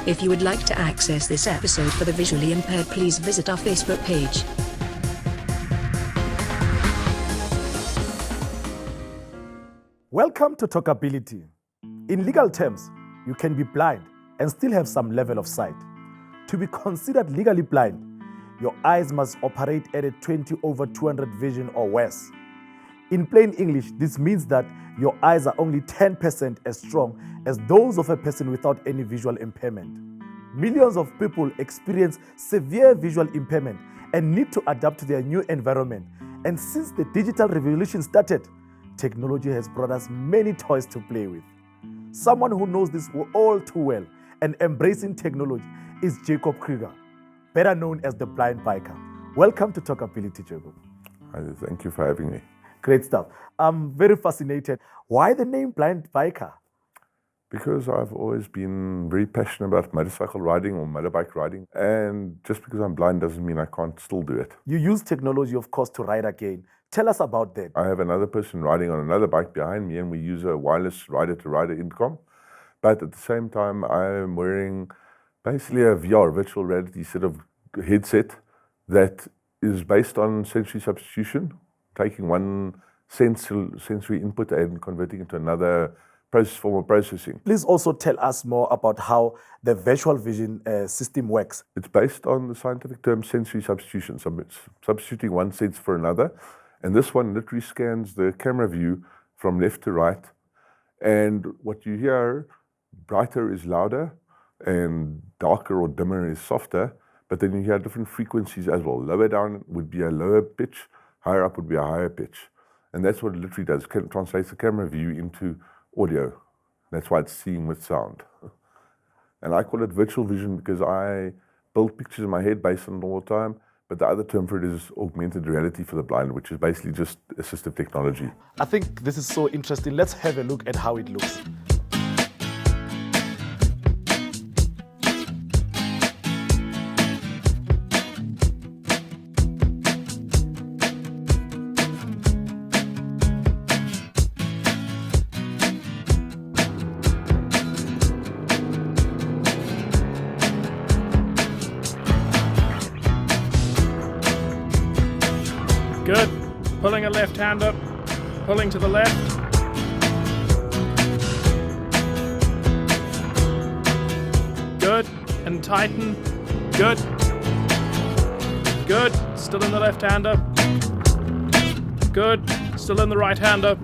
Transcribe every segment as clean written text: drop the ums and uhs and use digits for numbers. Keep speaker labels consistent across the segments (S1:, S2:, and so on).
S1: If you would like to access this episode for the visually impaired, please visit our Facebook page.
S2: Welcome to TalkAbility. In legal terms, you can be blind and still have some level of sight. To be considered legally blind, your eyes must operate at a 20/200 vision or worse. In plain English, this means that your eyes are only 10% as strong as those of a person without any visual impairment. Millions of people experience severe visual impairment and need to adapt to their new environment. And since the digital revolution started, technology has brought us many toys to play with. Someone who knows this all too well and embracing technology is Jacob Kruger, better known as the Blind Biker. Welcome to TalkAbility, Jacob.
S3: Thank you for having me.
S2: Great stuff. I'm very fascinated. Why the name Blind Biker?
S3: Because I've always been very passionate about motorcycle riding or motorbike riding. And just because I'm blind doesn't mean I can't still do it.
S2: You use technology, of course, to ride again. Tell us about that.
S3: I have another person riding on another bike behind me, and we use a wireless rider-to-rider intercom. But at the same time, I'm wearing basically a VR, virtual reality sort of headset that is based on sensory substitution, taking one sensory input and converting it to another form of processing.
S2: Please also tell us more about how the virtual vision system works.
S3: It's based on the scientific term sensory substitution, so it's substituting one sense for another. And this one literally scans the camera view from left to right. And what you hear, brighter is louder and darker or dimmer is softer. But then you hear different frequencies as well. Lower down would be a lower pitch, higher up would be a higher pitch. And that's what it literally does. It translates the camera view into audio. That's why it's seeing with sound. And I call it virtual vision because I build pictures in my head based on it all the time. But the other term for it is augmented reality for the blind, which is basically just assistive technology.
S2: I think this is so interesting. Let's have a look at how it looks.
S4: Good. Pulling a left hand up, pulling to the left. Good. And tighten. Good. Good. Still in the left hand up. Good. Still in the right hand up.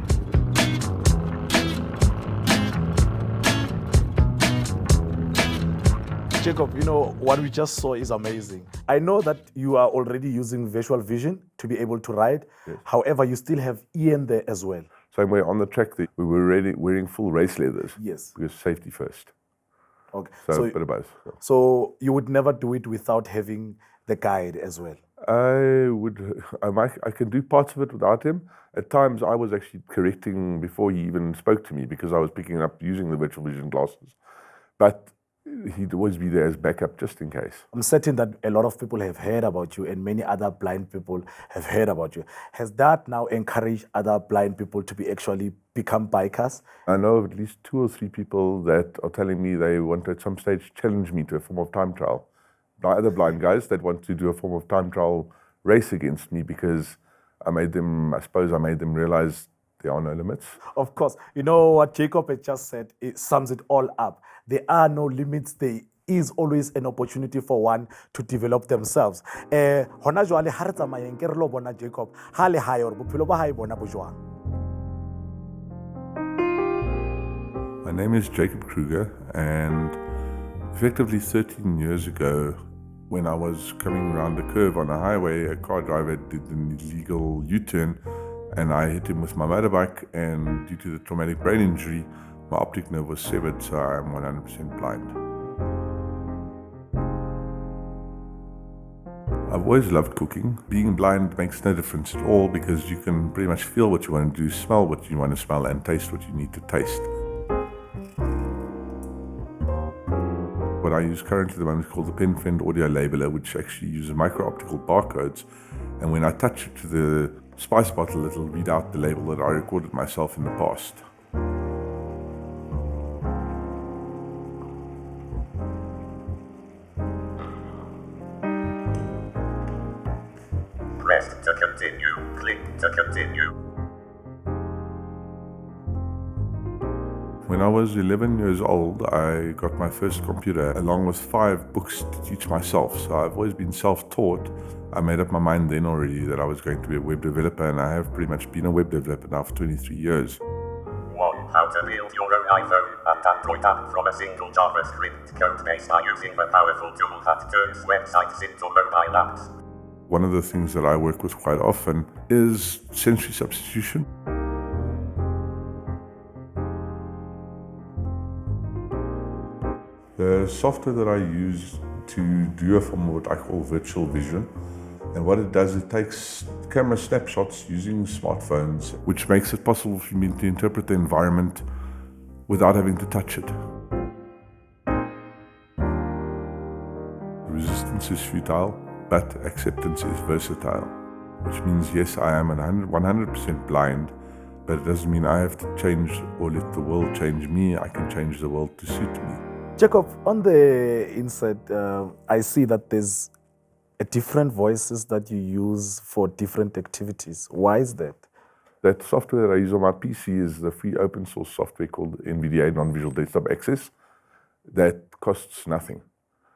S2: Jacob, you know, what we just saw is amazing. I know that you are already using visual vision to be able to ride.
S3: Yes.
S2: However, you still have Ian there as well.
S3: Same way on the track, we were already wearing full race leathers.
S2: Yes.
S3: Because safety first.
S2: Okay.
S3: So a bit of both.
S2: So you would never do it without having the guide as well?
S3: I can do parts of it without him. At times, I was actually correcting before he even spoke to me because I was picking up using the virtual vision glasses. But he'd always be there as backup just in case.
S2: I'm certain that a lot of people have heard about you and many other blind people have heard about you. Has that now encouraged other blind people to actually become bikers?
S3: I know of at least 2 or 3 people that are telling me they want to at some stage challenge me to a form of time trial. Other blind guys that want to do a form of time trial race against me because I made them realize there are no limits.
S2: Of course. You know what Jacob has just said, it sums it all up. There are no limits. There is always an opportunity for one to develop themselves. Hona jwale ha re tsamayeng ke re lo bona Jacob ha le hae or bophelo ba hae bona bo jwang.
S3: My name is Jacob Kruger, and effectively 13 years ago, when I was coming around the curve on a highway, a car driver did an illegal U-turn and I hit him with my motorbike, and due to the traumatic brain injury, my optic nerve was severed, so I'm 100% blind. I've always loved cooking. Being blind makes no difference at all because you can pretty much feel what you want to do, smell what you want to smell, and taste what you need to taste. What I use currently at the moment is called the Pen Friend Audio Labeler, which actually uses micro-optical barcodes, and when I touch it to the spice bottle, it'll read out the label that I recorded myself in the past.
S5: request to continue. Click to continue.
S3: When I was 11 years old, I got my first computer along with 5 books to teach myself. So I've always been self-taught. I made up my mind then already that I was going to be a web developer, and I have pretty much been a web developer now for 23 years.
S5: 1. How to build your own iPhone and Android app from a single JavaScript code base by using the powerful tool that turns websites into mobile apps.
S3: One of the things that I work with quite often is sensory substitution. The software that I use to do a form of what I call virtual vision, and what it does, it takes camera snapshots using smartphones, which makes it possible for me to interpret the environment without having to touch it. Resistance is futile, but acceptance is versatile, which means yes, I am 100% blind, but it doesn't mean I have to change or let the world change me. I can change the world to suit me.
S2: Jacob, on the inside, I see that there's different voices that you use for different activities. Why is that?
S3: That software that I use on my PC is the free open source software called NVDA, Non-Visual Desktop Access, that costs nothing.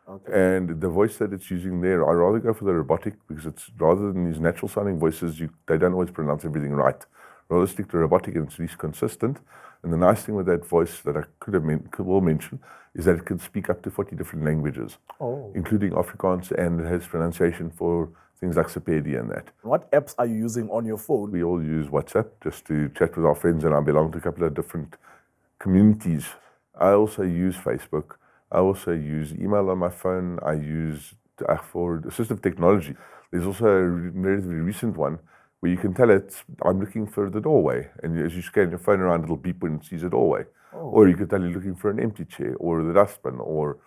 S3: Okay. And the voice that it's using there, I rather go for the robotic, because it's rather than these natural sounding voices, they don't always pronounce everything right. Rather stick to robotic, and it's least consistent. And the nice thing with that voice that I will mention is that it can speak up to 40 different languages, including Afrikaans, and it has pronunciation for things like Sepedi and that.
S2: What apps are you using on your phone?
S3: We all use WhatsApp just to chat with our friends, and I belong to a couple of different communities. I also use Facebook. I also use email on my phone. I use for assistive technology. There's also a relatively recent one where you can tell it, I'm looking for the doorway. And as you scan your phone around, it'll beep when it sees a doorway. Or you can tell you're looking for an empty chair or the dustbin or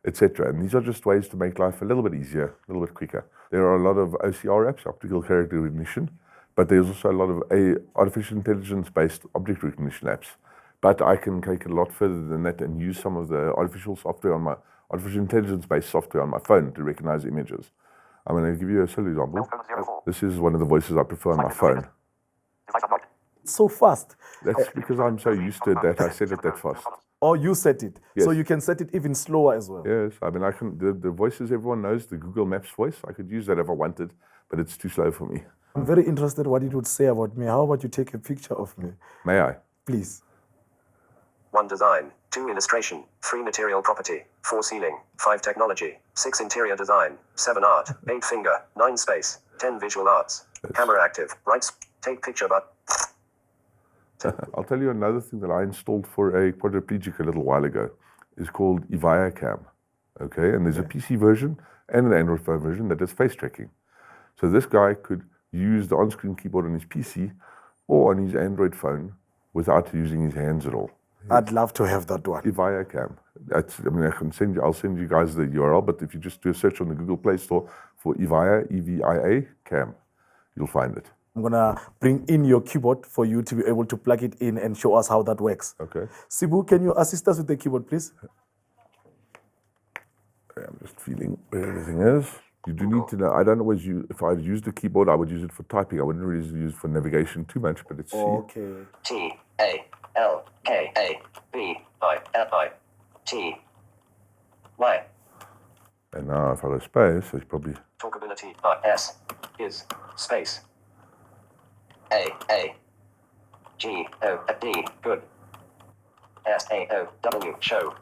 S3: etc. And these are just ways to make life a little bit easier, a little bit quicker. There are a lot of OCR apps, optical character recognition, but there's also a lot of artificial intelligence-based object recognition apps. But I can take it a lot further than that and use some of the artificial intelligence-based software on my phone to recognize images. I'm going to give you a silly example. This is one of the voices I prefer on my phone.
S2: So fast.
S3: That's because I'm so used to it that I set it that fast.
S2: Or you set it.
S3: Yes.
S2: So you can set it even slower as well.
S3: Yes, I mean, the voices everyone knows, the Google Maps voice, I could use that if I wanted, but it's too slow for me.
S2: I'm very interested what it would say about me. How about you take a picture of me?
S3: May I?
S2: Please.
S6: 1 design, 2 illustration, 3 material property, 4 ceiling, 5 technology, 6 interior design, 7 art, 8 finger, 9 space, 10 visual arts, camera active, right, take picture but.
S3: I'll tell you another thing that I installed for a quadriplegic a little while ago is called Evia Cam. Okay, and there's a PC version and an Android phone version that does face tracking. So this guy could use the on-screen keyboard on his PC or on his Android phone without using his hands at all.
S2: I'd love to have that one.
S3: Evia Cam. I'll send you guys the URL, but if you just do a search on the Google Play Store for Evia, EVIA Cam, you'll find it.
S2: I'm going to bring in your keyboard for you to be able to plug it in and show us how that works.
S3: Okay.
S2: Sibu, can you assist us with the keyboard, please?
S3: I'm just feeling where everything is. You do need to know, I don't always use, if I use the keyboard, I would use it for typing. I wouldn't really use it for navigation too much, but it's
S2: okay.
S6: T A L K A B I L I T Y.
S3: And now if I go space, it's probably
S6: TalkAbility S is space A G O D good S A O W show.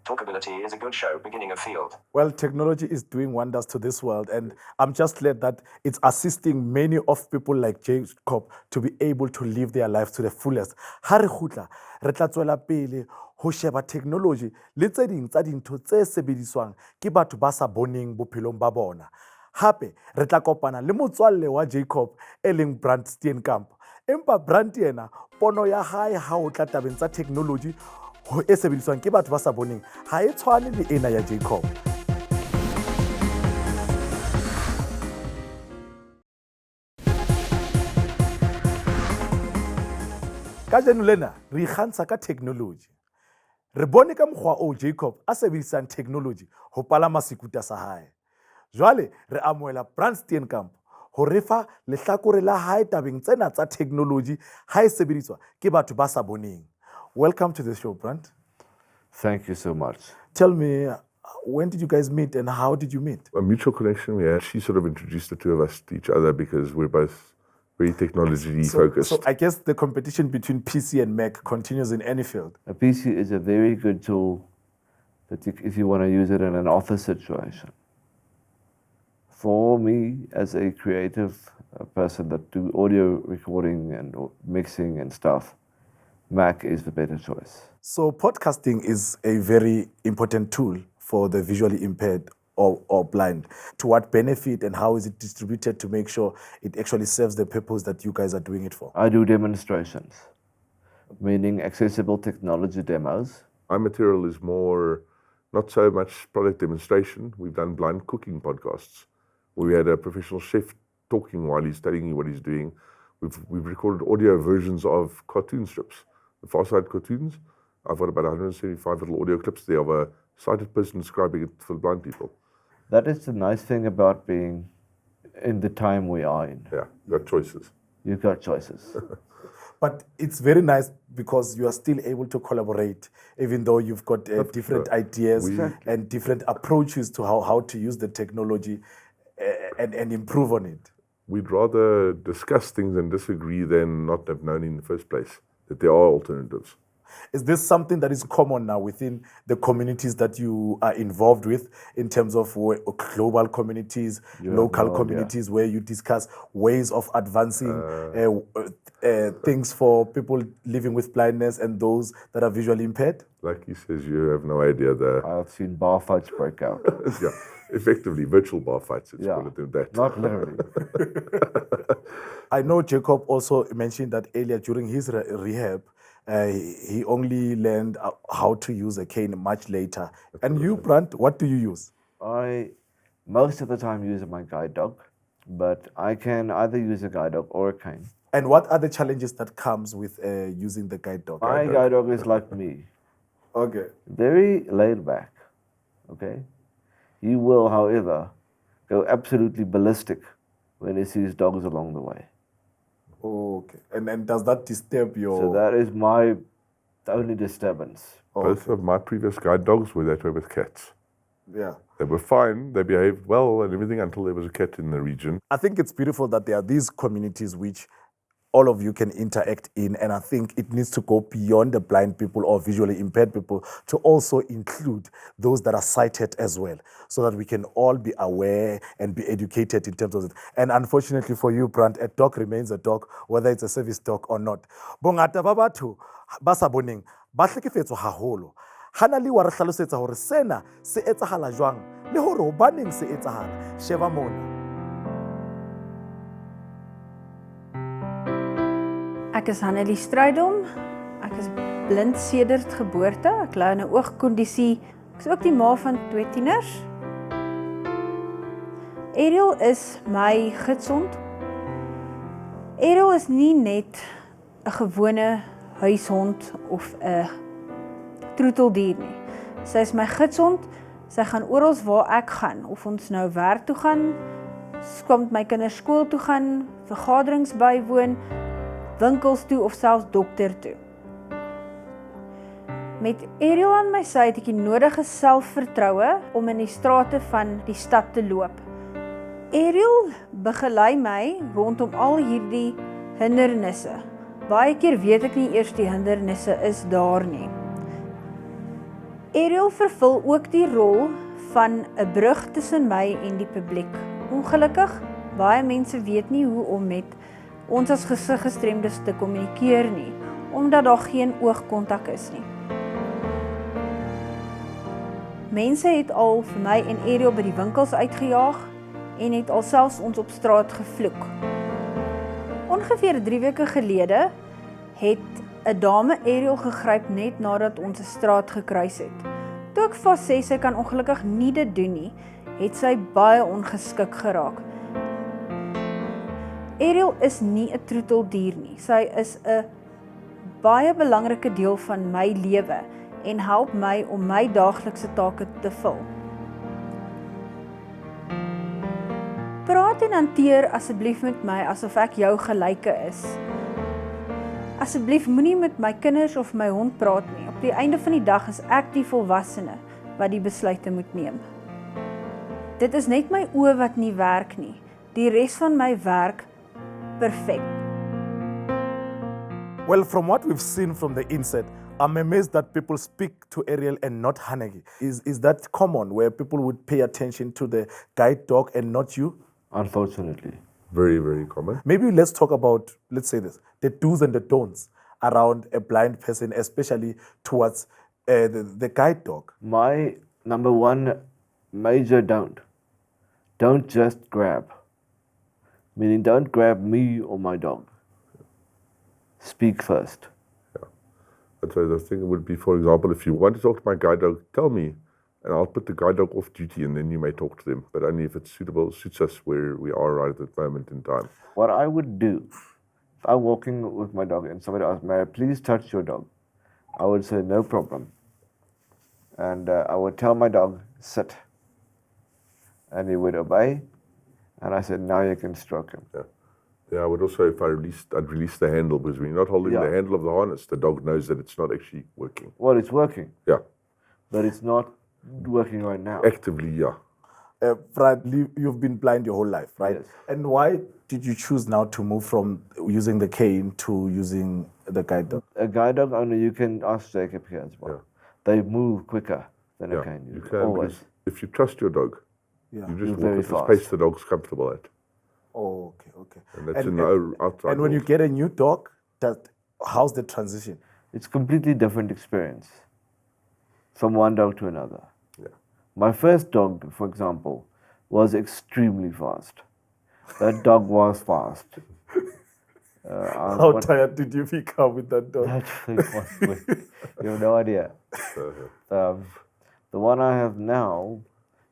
S6: TalkAbility is a good show, beginning of field.
S2: Well, technology is doing wonders to this world, and I'm just glad that it's assisting many of people like Jacob to be able to live their lives to the fullest. Ha re khutla re tla tswela pele ho sheba technology le tse ding tsa dintho tse sebediswang ke batho ba sa boneng bophelong ba bona. Hape re tla kopana le motswalle wa Jacob e leng Brand Steenkamp. Empa Brand yena pono ya hae ha o tla tabeng tsa technology ho e sebediswang ke batho ba sa boneng ha e tshwane le ena ya Jacob. Ka jeno lena re ikgantsha ka technology. Re bone ka mokgwa o Jacob a sebedisang technology ho palama sekuta sa hae. Jwale re amohela Brand Steenkamp ho refa lehlakore la hae tabeng tsena tsa technology ha e sebediswa ke batho ba sa boneng. Welcome to the show, Brant.
S7: Thank you so much.
S2: Tell me, when did you guys meet and how did you meet?
S3: A mutual connection we had. She sort of introduced the two of us to each other because we're both very technology focused.
S2: So I guess the competition between PC and Mac continues in any field.
S7: A PC is a very good tool that if you want to use it in an office situation. For me, as a creative person that do audio recording and mixing and stuff, Mac is the better choice.
S2: So podcasting is a very important tool for the visually impaired or blind. To what benefit and how is it distributed to make sure it actually serves the purpose that you guys are doing it for?
S7: I do demonstrations, meaning accessible technology demos.
S3: My material is more, not so much product demonstration. We've done blind cooking podcasts where we had a professional chef talking while he's telling you what he's doing. We've recorded audio versions of cartoon strips, the Far Side cartoons. I've got about 175 little audio clips there of a sighted person describing it for the blind people.
S7: That is the nice thing about being in the time we are in.
S3: Yeah, you got choices.
S7: You've got choices.
S2: But it's very nice because you are still able to collaborate, even though you've got different ideas and different approaches to how to use the technology and improve on it.
S3: We'd rather discuss things and disagree than not have known in the first place that there are alternatives.
S2: Is this something that is common now within the communities that you are involved with in terms of global communities, local communities, where you discuss ways of advancing things for people living with blindness and those that are visually impaired?
S3: Like he says, you have no idea.
S7: I've seen bar fights break out.
S3: Yeah, effectively, virtual bar fights, let's call it that.
S7: Not literally.
S2: I know Jacob also mentioned that earlier during his rehab, he only learned how to use a cane much later. And you, Brant, what do you use?
S7: I most of the time use my guide dog, but I can either use a guide dog or a cane.
S2: And what are the challenges that comes with using the guide dog?
S7: My guide dog is like me.
S2: Okay.
S7: Very laid back. Okay? He will, however, go absolutely ballistic when he sees dogs along the way.
S2: Okay. And does that disturb your...
S7: So that is my only disturbance.
S3: Both of my previous guide dogs were that way with cats.
S2: Yeah.
S3: They were fine, they behaved well and everything until there was a cat in the region.
S2: I think it's beautiful that there are these communities which all of you can interact in, and I think it needs to go beyond the blind people or visually impaired people to also include those that are sighted as well, so that we can all be aware and be educated in terms of it. And unfortunately for you, Brant, a dog remains a dog, whether it's a service dog or not. Bongata ba batho ba sa boneng ba hlekefetswa haholo. Hanali wa re hlalosetsa hore sena se etsahala jwang le hore hobaneng se etsahala. Sheba mona.
S8: Ek is Hanelie Strydom. Ek is blind sedert geboorte. Ek ly aan 'n oogkondisie. Ek is ook die ma van 2 tieners. Ariel is my gidsond. Ariel is nie net 'n gewone huishond of 'n troeteldier nie. Sy is my gidsond. Sy gaan oral waar ek gaan, of ons nou werk toe gaan, kom met my kinders skool toe gaan, vergaderings bywoon, winkels toe of selfs dokter toe. Met Ariel aan my sy het ek die nodige selfvertroue om in die strate van die stad te loop. Ariel begelei my rondom al hierdie hindernisse. Baie keer weet ek nie eers die hindernisse is daar nie. Ariel vervul ook die rol van 'n brug tussen my en die publiek. Ongelukkig, baie mense weet nie hoe om met ons as gesiggestremdes te kommunikeer nie, omdat daar geen oogkontak is nie. Mense het al vir my en Ariel by die winkels uitgejaag en het al selfs ons op straat gevloek. Ongeveer 3 weke gelede het 'n dame Ariel gegryp net nadat ons 'n straat gekruis het. Toe ek vir sê sy kan ongelukkig nie dit doen nie, het sy baie ongeskik geraak. Ariel is nie 'n troeteldier nie. Sy is 'n baie belangrike deel van my lewe en help my om my daaglikse take te vul. Praat Praat en hanteer asseblief met my asof ek jou gelyke is. Asseblief moenie met my kinders of my hond praat nie. Op die einde van die dag is ek die volwassene wat die besluite moet neem. Dit is net my oë wat nie werk nie. Die res van my werk perfek.
S2: Well, from what we've seen from the inset, I'm amazed that people speak to Ariel and not Hanegi. Is that common, where people would pay attention to the guide dog and not you?
S7: Unfortunately.
S3: Very, very common.
S2: Maybe let's talk about, let's say this, the do's and the don'ts around a blind person, especially towards the guide dog.
S7: My number one major don't just grab. Meaning don't grab me or my dog. Speak first.
S3: That's why the thing would be, for example, if you want to talk to my guide dog, tell me, and I'll put the guide dog off duty, and then you may talk to them, but only if it's suitable, suits us where we are right at that moment in time.
S7: What I would do, if I'm walking with my dog and somebody asks, may I please touch your dog? I would say, no problem. And I would tell my dog, sit. And he would obey. And I said, now you can stroke him.
S3: Yeah, I would also, if I'd release the handle, because when you're not holding the handle of the harness, the dog knows that it's not actually working.
S7: Well, it's working.
S3: Yeah.
S7: But it's not working right now.
S3: Actively, yeah.
S2: Brad, you've been blind your whole life, right?
S7: Yes.
S2: And why did you choose now to move from using the cane to using the guide dog?
S7: A guide dog only, you can ask Jacob here as well. They move quicker than a cane.
S3: You can,
S7: always.
S3: because if you trust your dog,
S2: Yeah.
S3: you just
S7: You're
S3: walk
S7: very
S3: at the
S7: fast.
S3: pace the dog's comfortable at.
S2: Oh, okay.
S3: And that's in the outside.
S2: And when you
S3: world.
S2: get a new dog, how's the transition?
S7: It's completely different experience from one dog to another.
S3: Yeah.
S7: My first dog, for example, was extremely fast. That dog was fast.
S2: How tired did you become with that dog?
S7: That thing was quick. You have no idea. The one I have now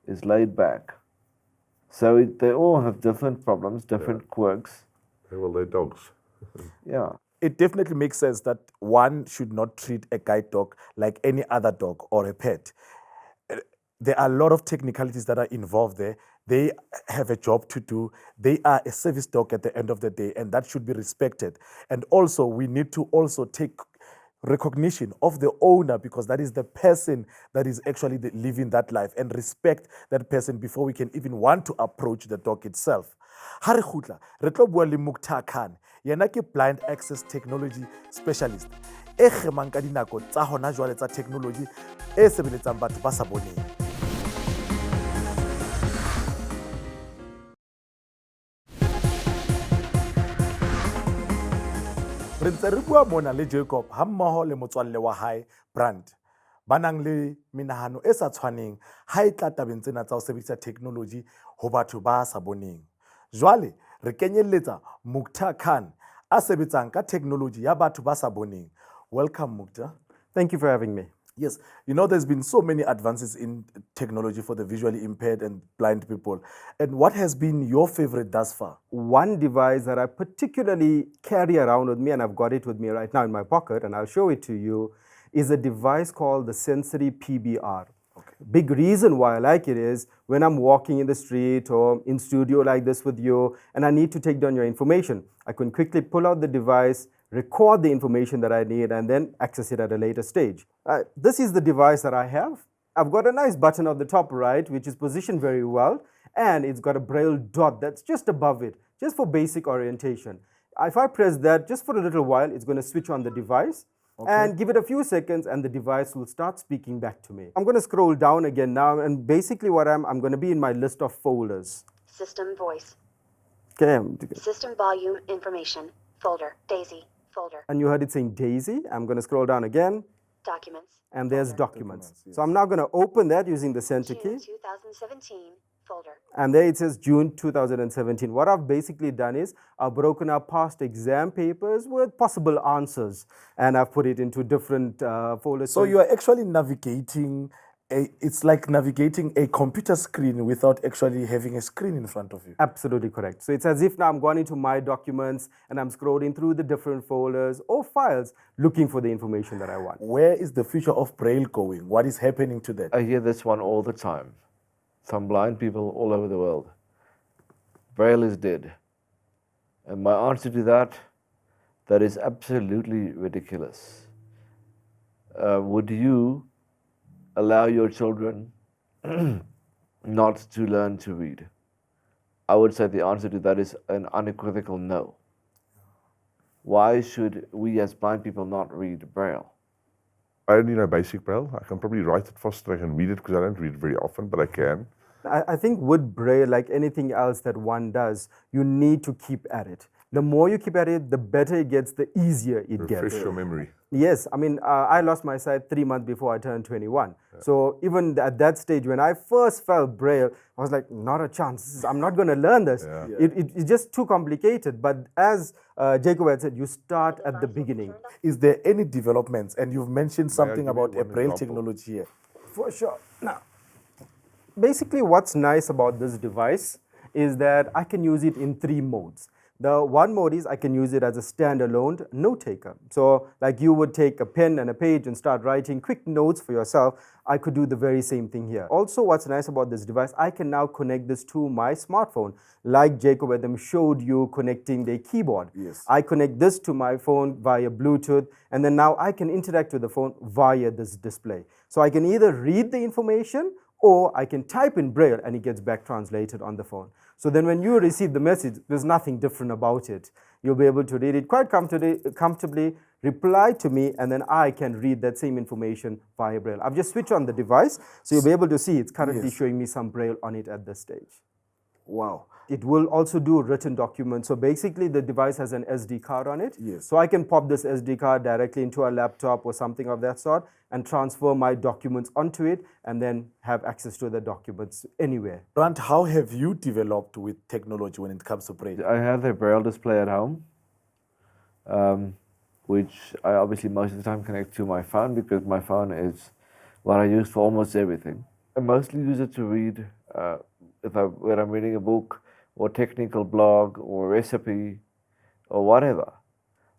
S7: is laid back. So they all have different problems, different quirks.
S3: Well, they're dogs.
S7: Yeah.
S2: It definitely makes sense that one should not treat a guide dog like any other dog or a pet. There are a lot of technicalities that are involved there. They have a job to do. They are a service dog at the end of the day, and that should be respected. And also, we need to also take recognition of the owner, because that is the person that is actually living that life, and respect that person before we can even want to approach the dog itself. Ha re khutla, re tlo bua le Ochre Khan, yena ke blind access technology specialist e gemang ka dinako tsa hona jwale tsa technology e sebeletsang batho ba sa boneng. Re ntse re bua mona le Jacob ha mmoho le motswalle wa hae Brand ba nang le menahano e sa tshwaneng ha e tla tabeng tsena tsa ho sebedisa technology ho batho ba sa boneng. Jwale re kenyelletsa Ochre Khan a sebetsang ka technology ya batho ba sa boneng. Welcome, Ochre.
S9: Thank you for having me.
S2: Yes, you know, there's been so many advances in technology for the visually impaired and blind people. And what has been your favorite thus far?
S9: One device that I particularly carry around with me, and I've got it with me right now in my pocket, and I'll show it to you, is a device called the Sensory PBR.
S2: Okay.
S9: Big reason why I like it is when I'm walking in the street or in studio like this with you, and I need to take down your information, I can quickly pull out the device, record the information that I need, and then access it at a later stage. This is the device that I have. I've got a nice button on the top right, which is positioned very well, and it's got a braille dot that's just above it, just for basic orientation. If I press that just for a little while, it's going to switch on the device, and give it a few seconds, and the device will start speaking back to me. I'm going to scroll down again now, and basically what I'm going to be in my list of folders.
S10: System voice.
S9: Okay.
S10: System volume information. Folder. Daisy. Folder.
S9: And you heard it saying Daisy. I'm going to scroll down again.
S10: Documents.
S9: And there's
S10: Folder.
S9: documents. So I'm now going to open that using the center
S10: June
S9: key.
S10: 2017. Folder.
S9: And there it says June 2017. What I've basically done is I've broken up past exam papers with possible answers. And I've put it into different folders.
S2: So you are actually navigating, it's like navigating a computer screen without actually having a screen in front of you.
S9: Absolutely correct. So it's as if now I'm going into my documents and I'm scrolling through the different folders or files looking for the information that I want.
S2: Where is the future of Braille going? What is happening to that?
S7: I hear this one all the time from blind people all over the world. Braille is dead. And my answer to that is absolutely ridiculous. Would you allow your children not to learn to read? I would say the answer to that is an unequivocal no. Why should we as blind people not read Braille?
S3: I only know basic Braille. I can probably write it faster. I can read it because I don't read it very often, but I can.
S9: I think with Braille, like anything else that one does, you need to keep at it. The more you keep at it, the better it gets, the easier it gets.
S3: Refresh your memory.
S9: Yes, I mean, I lost my sight 3 months before I turned 21. Yeah. So even at that stage, when I first felt Braille, I was like, not a chance. I'm not going to learn this. Yeah. It's just too complicated. But as Jacob had said, you start at the beginning.
S2: Is there any developments? And you've mentioned something about a Braille technology here.
S9: For sure. Now, basically what's nice about this device is that I can use it in 3 modes. The one mode is I can use it as a standalone note taker. So like you would take a pen and a page and start writing quick notes for yourself, I could do the very same thing here. Also, what's nice about this device, I can now connect this to my smartphone. Like Jacob Adam showed you connecting the keyboard.
S2: Yes.
S9: I connect this to my phone via Bluetooth, and then now I can interact with the phone via this display. So I can either read the information or I can type in Braille and it gets back translated on the phone. So then when you receive the message, there's nothing different about it. You'll be able to read it quite comfortably, reply to me, and then I can read that same information via Braille. I've just switched on the device, so you'll be able to see it's currently showing me some Braille on it at this stage.
S2: Wow.
S9: It will also do written documents. So basically the device has an SD card on it.
S2: Yes.
S9: So I can pop this SD card directly into a laptop or something of that sort and transfer my documents onto it and then have access to the documents anywhere.
S2: Grant, how have you developed with technology when it comes to Braille?
S7: I have a Braille display at home, which I obviously most of the time connect to my phone because my phone is what I use for almost everything. I mostly use it to read when I'm reading a book or technical blog or recipe or whatever.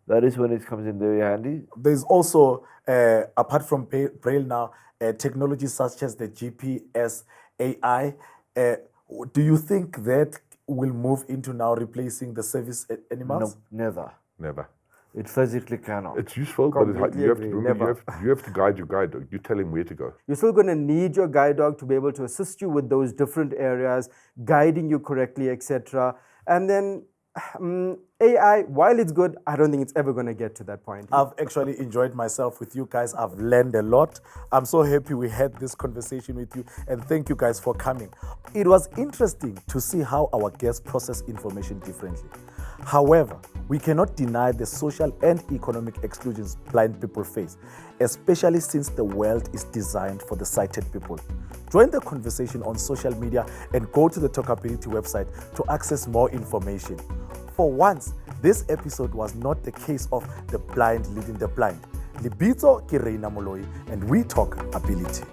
S7: That is when it comes in very handy.
S2: There's also, apart from Braille now, technologies such as the GPS, AI. Do you think that will move into now replacing the service animals?
S7: No, never.
S3: Never.
S7: It physically cannot.
S3: It's useful, but you have to guide your guide dog. You tell him where to go.
S9: You're still going to need your guide dog to be able to assist you with those different areas, guiding you correctly, etc. And then AI, while it's good, I don't think it's ever going to get to that point.
S2: I've actually enjoyed myself with you guys. I've learned a lot. I'm so happy we had this conversation with you, and thank you guys for coming. It was interesting to see how our guests process information differently. However, we cannot deny the social and economic exclusions blind people face, especially since the world is designed for the sighted people. Join the conversation on social media and go to the TalkAbility website to access more information. For once, this episode was not the case of the blind leading the blind. Libito ke Reina Moloi, and we talk ability.